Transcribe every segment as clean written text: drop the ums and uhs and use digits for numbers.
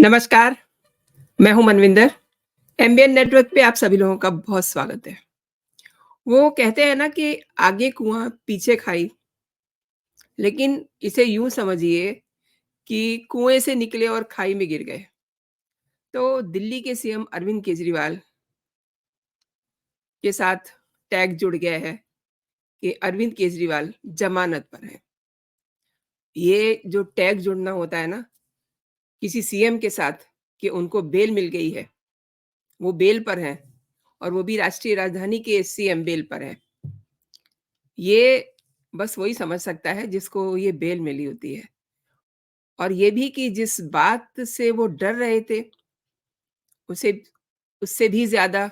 नमस्कार, मैं हूँ मनविंदर। एमबीएन नेटवर्क पे आप सभी लोगों का बहुत स्वागत है। वो कहते हैं ना कि आगे कुआँ पीछे खाई, लेकिन इसे यूँ समझिए कि कुएँ से निकले और खाई में गिर गए। तो दिल्ली के सीएम अरविंद केजरीवाल के साथ टैग जुड़ गया है कि अरविंद केजरीवाल ज़मानत पर हैं। ये जो टैग जुड़ना होता है ना, किसी सीएम के साथ कि उनको बेल मिल गई है, वो बेल पर हैं और वो भी राष्ट्रीय राजधानी के सीएम बेल पर हैं। ये बस वही समझ सकता है जिसको ये बेल मिली होती है। और ये भी कि जिस बात से वो डर रहे थे, उसे उससे भी ज़्यादा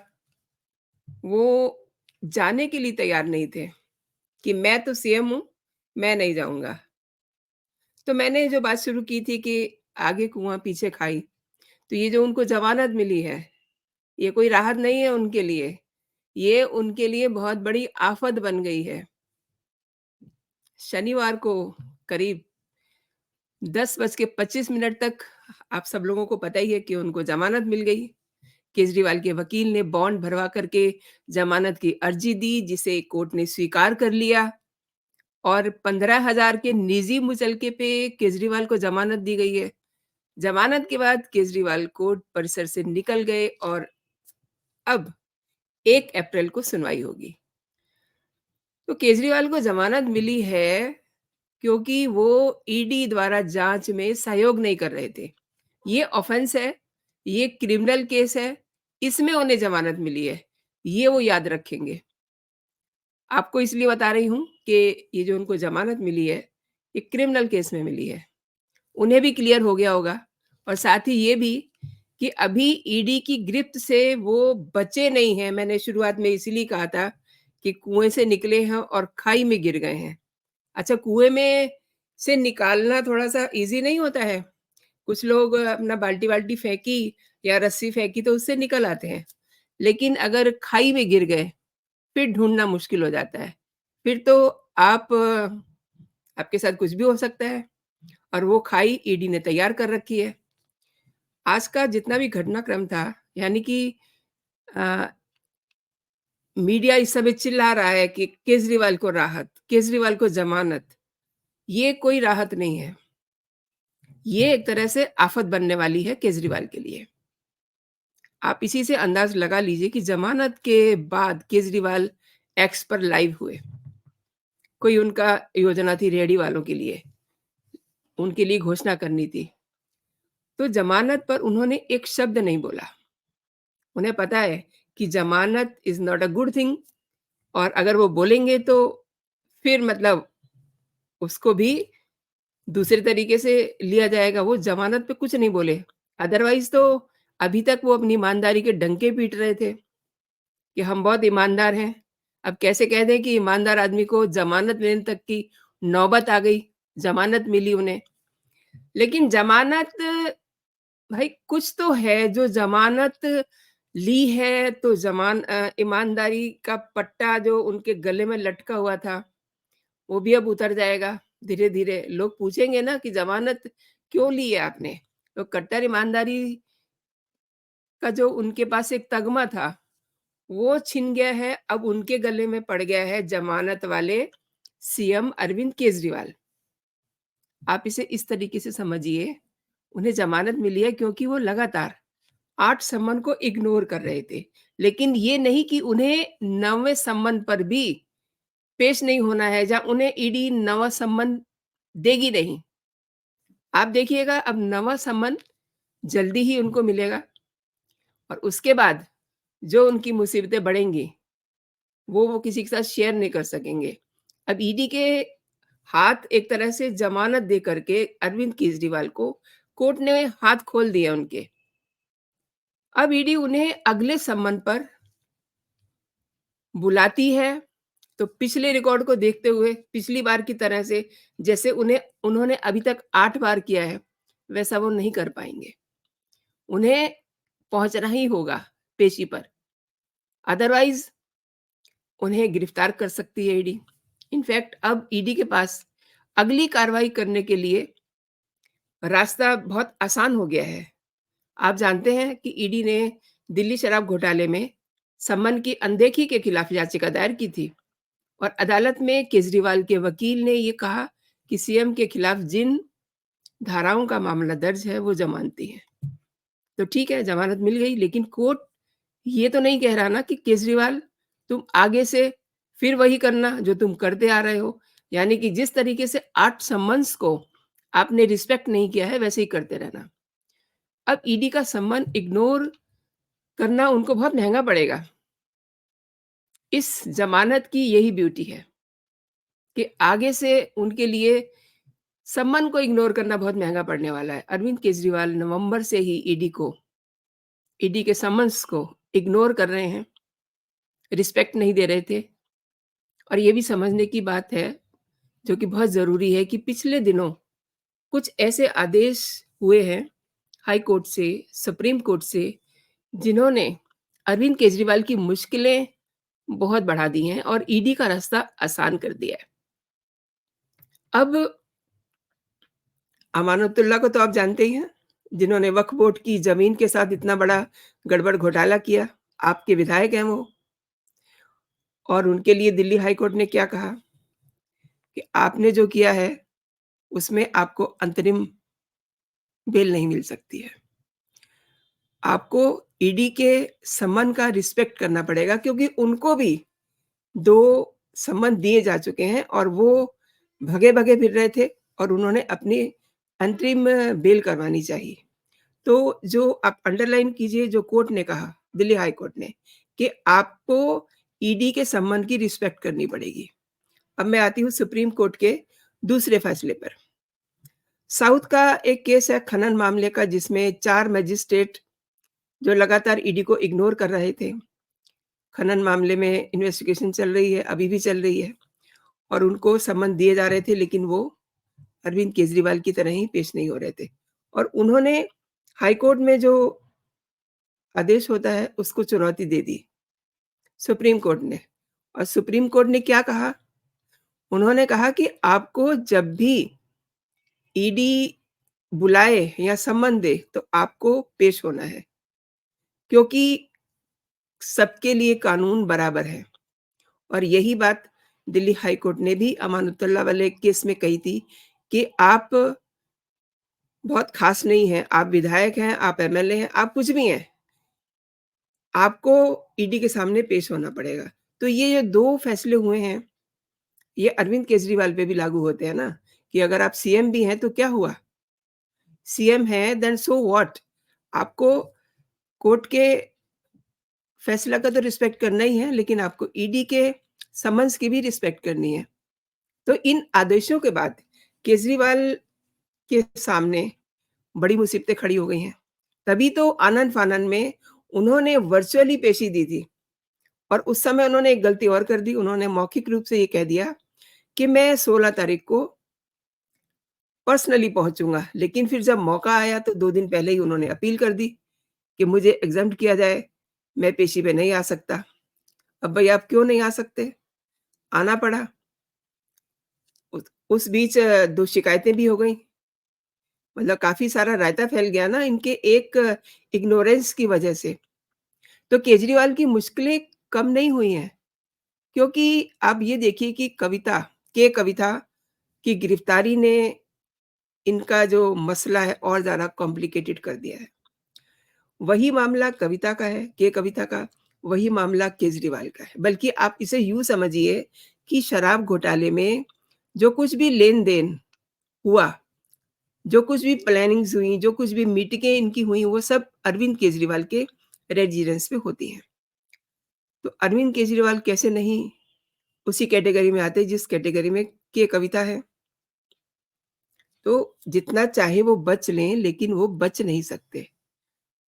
वो जाने के लिए तैयार नहीं थे कि मैं तो सीएम हूँ, मैं नहीं जाऊँगा। तो मैंने जो बात शुरू की थी कि आगे कुआँ पीछे खाई, तो ये जो उनको ज़मानत मिली है, ये कोई राहत नहीं है उनके लिए, ये उनके लिए बहुत बड़ी आफ़त बन गई है। शनिवार को करीब 10:25 तक आप सब लोगों को पता ही है कि उनको ज़मानत मिल गई। केजरीवाल के वकील ने बॉन्ड भरवा करके ज़मानत की अर्जी दी, जिसे कोर्ट ने स्वीकार कर लिया और 15,000 के निजी मुचलके पे केजरीवाल को ज़मानत दी गई है। ज़मानत के बाद केजरीवाल कोर्ट परिसर से निकल गए और अब 1 अप्रैल को सुनवाई होगी। तो केजरीवाल को ज़मानत मिली है क्योंकि वो ईडी द्वारा जाँच में सहयोग नहीं कर रहे थे। ये ऑफ़ेंस है, ये क्रिमिनल केस है, इसमें उन्हें ज़मानत मिली है, ये वो याद रखेंगे। आपको इसलिए बता रही हूँ कि ये जो उनको ज़मानत मिली है, ये क्रिमिनल केस में मिली है। उन्हें भी क्लियर हो गया होगा और साथ ही ये भी कि अभी ईडी की गिरफ्त से वो बचे नहीं हैं। मैंने शुरुआत में इसीलिए कहा था कि कुएँ से निकले हैं और खाई में गिर गए हैं। अच्छा, कुएँ में से निकालना थोड़ा-सा ईज़ी नहीं होता है। कुछ लोग अपना बाल्टी-वाल्टी फेंकी या रस्सी फेंकी तो उससे निकल आते हैं। लेकिन अगर खाई में गिर गए, फिर ढूँढना मुश्किल हो जाता है। फिर तो आप आपके साथ कुछ भी हो सकता है और वो खाई ईडी ने तैयार कर रखी है। आज का जितना भी घटनाक्रम था, यानी कि अ, मीडिया इस समय चिल्ला रहा है कि केजरीवाल को राहत, केजरीवाल को ज़मानत। ये कोई राहत नहीं है। ये एक तरह से आफ़त बनने वाली है केजरीवाल के लिए। आप इसी से अंदाज़ लगा लीजिए कि ज़मानत के बाद केजरीवाल एक्स पर लाइव हुए। कोई उनका योजना थी रेहड़ी वालों के लिए, उनके लिए घोषणा करनी थी। तो ज़मानत पर उन्होंने एक शब्द नहीं बोला। उन्हें पता है कि ज़मानत is not a good thing और अगर वो बोलेंगे तो फिर मतलब उसको भी दूसरे तरीके से लिया जाएगा। वो ज़मानत पे कुछ नहीं बोले। अदरवाइज़ तो अभी तक वो अपनी ईमानदारी के डंके पीट रहे थे कि हम बहुत ईमानदार हैं। अब कैसे कह दें कि ईमानदार आदमी को ज़मानत लेने तक की नौबत आ गई, ज़मानत मिली उन्हें। लेकिन ज़मानत भाई कुछ तो है जो ज़मानत ली है तो ईमानदारी का पट्टा जो उनके गले में लटका हुआ था, वो भी अब उतर जाएगा धीरे-धीरे। लोग पूछेंगे ना कि ज़मानत क्यों ली है आपने? तो कट्टर ईमानदारी का जो उनके पास एक तगमा था, वो छिन गया है, अब उनके गले में पड़ गया है ज़मानत वाले सीएम अरविंद केजरीवाल। आप इसे इस तरीके से समझिए, उन्हें ज़मानत मिली है क्योंकि वो लगातार 8 सम्मन को इग्नोर कर रहे थे। लेकिन ये नहीं कि उन्हें 9वें सम्मन पर भी पेश नहीं होना है, जहाँ उन्हें ईडी 9वां सम्मन देगी नहीं। आप देखिएगा अब 9वां सम्मन जल्दी ही उनको मिलेगा और उसके बाद जो उनकी मुसीबतें बढ़ेंगी, वो किसी के साथ शेयर नहीं कर सकेंगे। अब ईडी के हाथ एक तरह से ज़मानत दे करके अरविंद केजरीवाल को कोर्ट ने हाथ खोल दिए उनके। अब ईडी उन्हें अगले सम्मन पर बुलाती है, तो पिछले रिकॉर्ड को देखते हुए पिछली बार की तरह से जैसे उन्होंने अभी तक 8 बार किया है, वैसा वो नहीं कर पाएँगे। उन्हें पहुँचना ही होगा पेशी पर, अदरवाइज़ उन्हें गिरफ्तार कर सकती है ईडी। इनफैक्ट अब ईडी के पास अगली कार्रवाई करने के लिए रास्ता बहुत आसान हो गया है। आप जानते हैं कि ईडी ने दिल्ली शराब घोटाले में सम्मन की अनदेखी के खिलाफ याचिका दायर की थी और अदालत में केजरीवाल के वकील ने ये कहा कि सीएम के खिलाफ जिन धाराओं का मामला दर्ज है वो जमानती है। तो ठीक है, जमानत मिल गई, लेकिन कोर्ट ये तो नहीं कह रहा ना कि केजरीवाल तुम आगे से फिर वही करना जो तुम करते आ रहे हो। यानी कि जिस तरीके से 8 सम्मन्स को आपने रिस्पेक्ट नहीं किया है वैसे ही करते रहना। अब ईडी का सम्मन इग्नोर करना उनको बहुत महँगा पड़ेगा। इस ज़मानत की यही ब्यूटी है कि आगे से उनके लिए सम्मन को इग्नोर करना बहुत महँगा पड़ने वाला है। अरविंद केजरीवाल नवंबर से ही ईडी के सम्मन्स को इग्नोर कर रहे हैं, रिस्पेक्ट नहीं दे रहे थे और ये भी समझने की बात है, जो कि बहुत ज़रूरी है कि पिछले दिनों कुछ ऐसे आदेश हुए हैं हाई कोर्ट से, सुप्रीम कोर्ट से, जिन्होंने अरविंद केजरीवाल की मुश्किलें बहुत बढ़ा दी हैं और ईडी का रास्ता आसान कर दिया है। अब अमानतुल्लाह को तो आप जानते ही हैं, जिन्होंने वक्फ बोर्ड की ज़मीन के साथ इतना बड़ा गड़बड़ घोटाला किया। आपके विधायक हैं वो और उनके लिए दिल्ली हाई कोर्ट ने क्या कहा कि आपने जो किया है, उसमें आपको अंतरिम बेल नहीं मिल सकती है। आपको ईडी के सम्मन का रिस्पेक्ट करना पड़ेगा क्योंकि उनको भी 2 सम्मन दिए जा चुके हैं और वो भगे-भगे फिर रहे थे और उन्होंने अपनी अंतरिम बेल करवानी चाहिए। तो जो आप अंडरलाइन कीजिए जो कोर्ट ने कहा, दिल्ली हाई कोर्ट ने, कि आपको ईडी के सम्मन की रिस्पेक्ट करनी पड़ेगी। अब मैं आती हूँ सुप्रीम कोर्ट के दूसरे फैसले पर। साउथ का एक केस है खनन मामले का जिसमें 4 मैजिस्ट्रेट जो लगातार ईडी को इग्नोर कर रहे थे। खनन मामले में इन्वेस्टिगेशन चल रही है, अभी भी चल रही है और उनको सम्मन दिए जा रहे थे लेकिन वो अरविंद केजरीवाल की तरह ही पेश नहीं हो रहे थे और उन्होंने हाई कोर्ट में जो आदेश होता है उसको चुनौती दे दी, सुप्रीम कोर्ट ने। और सुप्रीम कोर्ट ने क्या कहा? उन्होंने कहा कि आपको जब भी ईडी बुलाए या सम्मन दे तो आपको पेश होना है, क्योंकि सबके लिए कानून बराबर है। और यही बात दिल्ली हाई कोर्ट ने भी अमानतुल्लाह वाले केस में कही थी कि आप बहुत ख़ास नहीं हैं, आप विधायक हैं, आप एमएलए हैं, आप कुछ भी हैं, आपको ईडी के सामने पेश होना पड़ेगा। तो ये जो 2 फैसले हुए हैं, ये अरविंद केजरीवाल पे भी लागू होते हैं ना, कि अगर आप सीएम भी हैं तो क्या हुआ? सीएम हैं देन सो व्हाट? आपको कोर्ट के फैसला का तो रिस्पेक्ट करना ही है, लेकिन आपको ईडी के समन्स की भी रिस्पेक्ट करनी है। तो इन आदेशों के बाद केजरीवाल के सामने बड़ी मुसीबतें खड़ी हो गई हैं। तभी तो आनन-फानन में उन्होंने वर्चुअली पेशी दी थी और उस समय उन्होंने एक गलती और कर दी, उन्होंने मौखिक रूप से ये कह दिया कि मैं 16 तारीख को पर्सनली पहुँचूँगा, लेकिन फिर जब मौका आया तो 2 दिन पहले ही उन्होंने अपील कर दी कि मुझे एक्ज़म्प्ट किया जाए, मैं पेशी पे नहीं आ सकता। अब भई आप क्यों नहीं आ सकते? आना पड़ा। उस बीच 2 शिकायतें भी हो गईं। मतलब काफ़ी सारा रायता फैल गया ना इनके एक इग्नोरेंस की वजह से। तो केजरीवाल की मुश्किलें कम नहीं हुई हैं, क्योंकि आप ये देखिए कि कविता की गिरफ्तारी ने इनका जो मसला है और ज़्यादा कॉम्प्लिकेटेड कर दिया है। वही मामला कविता का है, कविता का, वही मामला केजरीवाल का है। बल्कि आप इसे यूँ समझिए कि शराब घोटाले में जो कुछ भी लेन-देन हुआ, जो कुछ भी प्लानिंग्स हुई, जो कुछ भी मीटिंगें इनकी हुई, वो सब अरविंद केजरीवाल के रेज़िडेंस पे होती हैं। तो अरविंद केजरीवाल कैसे नहीं उसी कैटेगरी में आते जिस कैटेगरी में कविता है। तो जितना चाहे वो बच लें, लेकिन वो बच नहीं सकते।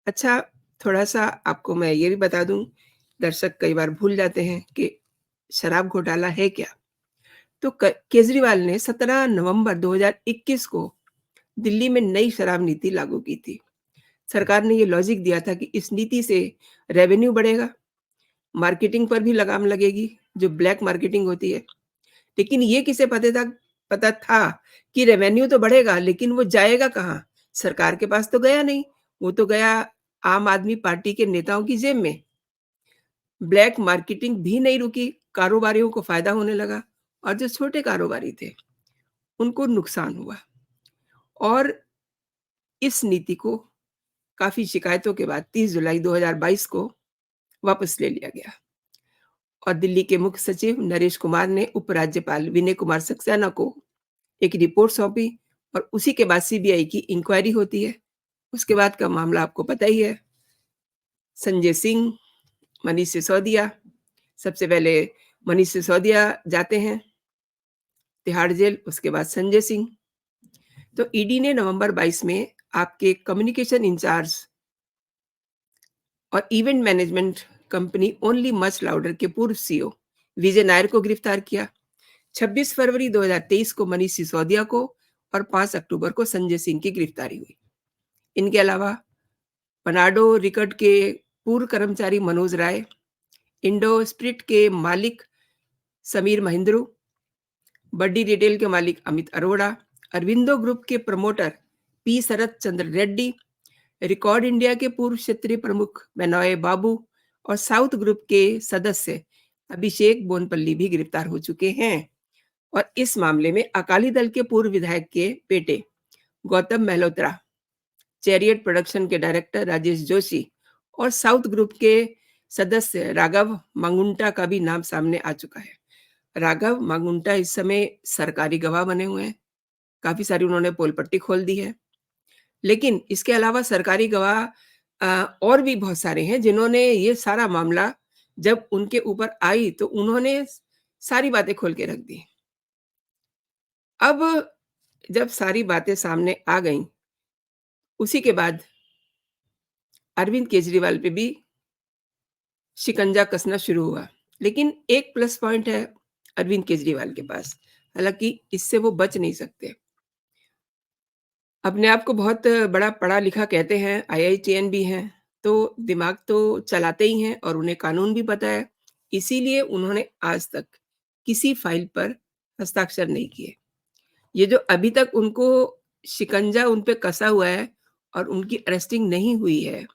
अच्छा, थोड़ा-सा आपको मैं ये भी बता दूँ, दर्शक कई बार भूल जाते हैं कि शराब घोटाला है क्या? तो केजरीवाल ने 17 नवंबर 2021 को दिल्ली में नई शराब नीति लागू की थी। सरकार ने ये लॉजिक दिया था कि इस नीति से रेवेन्यू बढ़ेगा, मार्केटिंग पर भी लगाम लगेगी, जो ब्लैक मार्केटिंग होती है। लेकिन ये किसे पता था कि रेवेन्यू तो बढ़ेगा, लेकिन वो जाएगा कहाँ? सरकार के पास तो गया नहीं, वो तो गया आम आदमी पार्टी के नेताओं की जेब में। ब्लैक मार्केटिंग भी नहीं रुकी, कारोबारियों को फ़ायदा होने लगा और जो छोटे कारोबारी थे, उनको नुकसान हुआ। और इस नीति को काफ़ी शिकायतों के बाद 30 जुलाई 2022 को वापस ले लिया गया और दिल्ली के मुख्य सचिव नरेश कुमार ने उपराज्यपाल विनय कुमार सक्सेना को एक रिपोर्ट सौंपी और उसी के बाद सीबीआई की इंक्वायरी होती है। उसके बाद का मामला आपको पता ही है। संजय सिंह, मनीष सिसोदिया, सबसे पहले मनीष सिसोदिया जाते हैं तिहाड़ जेल, उसके बाद संजय सिंह। तो ईडी ने नवंबर 22 में आपके कम्युनिकेशन इंचार्ज और event management company only much louder के पूर्व सीईओ विजय नायर को गिरफ्तार किया। 26 फरवरी 2023 को मनीष सिसोदिया को और 5 अक्टूबर को संजय सिंह की गिरफ्तारी हुई। इनके अलावा पनाडो रिकॉर्ड के पूर्व कर्मचारी मनोज राय, इंडो स्प्रिट के मालिक समीर महिंद्रू, बड्डी रिटेल के मालिक अमित अरोड़ा, अरविंदो ग्रुप के प्रमोटर पी शरत चंद्र रेड्डी, रिकॉर्ड इंडिया के पूर्व क्षेत्रीय प्रमुख बेनॉय बाबू और साउथ ग्रुप के सदस्य अभिषेक बोनपल्ली भी गिरफ्तार हो चुके हैं। और इस मामले में अकाली दल के पूर्व विधायक के बेटे गौतम मेहलोत्रा, चैरियट प्रोडक्शन के डायरेक्टर राजेश जोशी और साउथ ग्रुप के सदस्य राघव मांगुंटा का भी नाम सामने आ चुका है। राघव मांगुंटा इस समय सरकारी गवाह बने हुए हैं। काफ़ी सारी उन्होंने पोल पट्टी खोल दी है। लेकिन इसके अलावा सरकारी गवाह और भी बहुत सारे हैं जिन्होंने ये सारा मामला जब उनके ऊपर आई तो उन्होंने सारी बातें खोल के रख दी। अब जब सारी बातें सामने आ गईं, उसी के बाद अरविंद केजरीवाल पे भी शिकंजा कसना शुरू हुआ। लेकिन एक प्लस पॉइंट है अरविंद केजरीवाल के पास, हालाँकि इससे वो बच नहीं सकते। अपने आप को बहुत बड़ा पढ़ा-लिखा कहते हैं, आईआईटीएन भी हैं, तो दिमाग तो चलाते ही हैं और उन्हें कानून भी पता है। इसीलिए उन्होंने आज तक किसी फ़ाइल पर हस्ताक्षर नहीं किए। ये जो अभी तक उनको शिकंजा उन पे कसा हुआ है और उनकी अरेस्टिंग नहीं हुई है,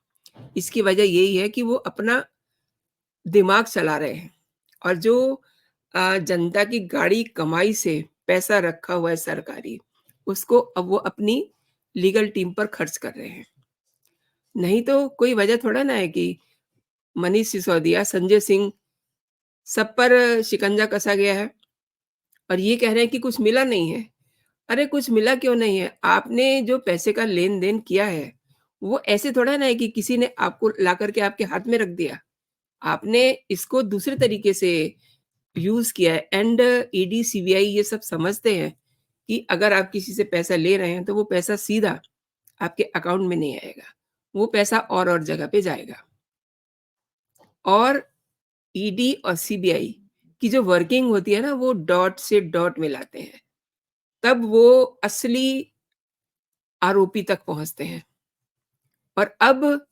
इसकी वजह यही है कि वो अपना दिमाग चला रहे हैं और जो जनता की गाड़ी कमाई से पैसा रखा हुआ है सरकारी, उसको अब वो अपनी लीगल टीम पर खर्च कर रहे हैं। नहीं तो कोई वजह थोड़ा ना है कि मनीष सिसोदिया, संजय सिंह सब पर शिकंजा कसा गया है और ये कह रहे हैं कि कुछ मिला नहीं है। अरे कुछ मिला क्यों नहीं है? आपने जो पैसे का लेन-देन किया है, वो ऐसे थोड़ा ना है कि किसी ने आपको लाकर के आपके हाथ में रख दिया। आपने इसको दूसरे तरीके से यूज़ किया है एंड ईडी, सीबीआई ये सब समझते हैं कि अगर आप किसी से पैसा ले रहे हैं, तो वो पैसा सीधा आपके अकाउंट में नहीं आएगा। वो पैसा और जगह पे जाएगा। और ईडी और सीबीआई की जो वर्किंग होती है ना, वो डॉट से डॉट मिलाते हैं। तब वो असली आरोपी तक पहुँचते हैं। और अब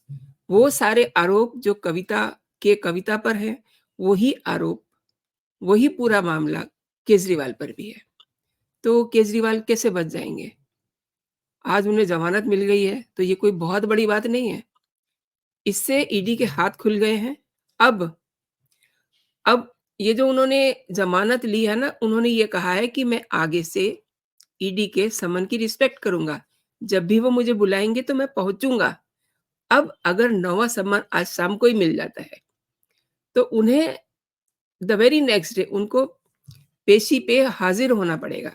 वो सारे आरोप जो कविता पर हैं, वही आरोप, वही पूरा मामला केजरीवाल पर भी है। तो केजरीवाल कैसे बच जाएँगे? आज उन्हें ज़मानत मिल गई है, तो ये कोई बहुत बड़ी बात नहीं है। इससे ईडी के हाथ खुल गए हैं। अब अब ये जो उन्होंने ज़मानत ली है ना, उन्होंने ये कहा है कि मैं आगे से ईडी के समन की रिस्पेक्ट करूँगा। जब भी वो मुझे बुलाएँगे तो मैं पहुँचूँगा। अब अगर 9वाँ समन आज शाम को ही मिल जाता है, तो उन्हें द वेरी नेक्स्ट डे उनको पेशी पे हाज़िर होना पड़ेगा।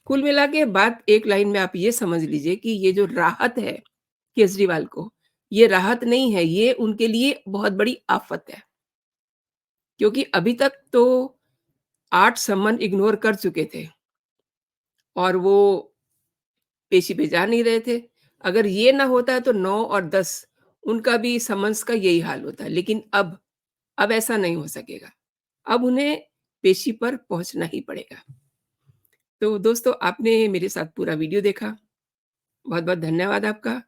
कुल मिला के बात एक लाइन में आप ये समझ लीजिए कि ये जो राहत है केजरीवाल को, ये राहत नहीं है, ये उनके लिए बहुत बड़ी आफ़त है। क्योंकि अभी तक तो 8 सम्मन इग्नोर कर चुके थे और वो पेशी पे जा नहीं रहे थे। अगर ये ना होता तो 9 और 10 उनका भी समन्स का यही हाल होता। लेकिन अब ऐसा नहीं हो सकेगा। अब उन्हें पेशी पर पहुँचना ही पड़ेगा। तो दोस्तों आपने मेरे साथ पूरा वीडियो देखा। बहुत-बहुत धन्यवाद आपका।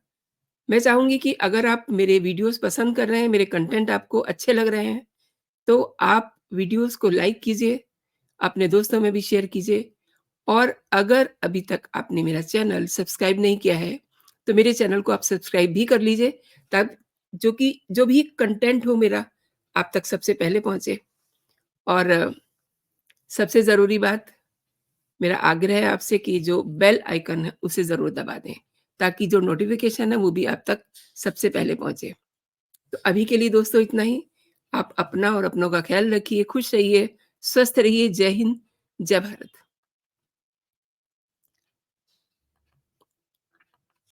मैं चाहूँगी कि अगर आप मेरे वीडियोज़ पसंद कर रहे हैं, मेरे कंटेंट आपको अच्छे लग रहे हैं, तो आप वीडियोज़ को लाइक कीजिए, अपने दोस्तों में भी शेयर कीजिए और अगर अभी तक आपने मेरा चैनल सब्सक्राइब नहीं किया है, तो मेरे चैनल को आप सब्सक्राइब भी कर लीजिए, तब जो भी कंटेंट हो मेरा, आप तक सबसे पहले पहुँचे। और सबसे ज़रूरी बात, मेरा आग्रह है आपसे कि जो बेल आइकन है, उसे ज़रूर दबा दें, ताकि जो नोटिफ़िकेशन है, वो भी आप तक सबसे पहले पहुँचे। तो अभी के लिए दोस्तों इतना ही। आप अपना और अपनों का ख़्याल रखिए, खुश रहिए, स्वस्थ रहिए। जय हिंद, जय भारत।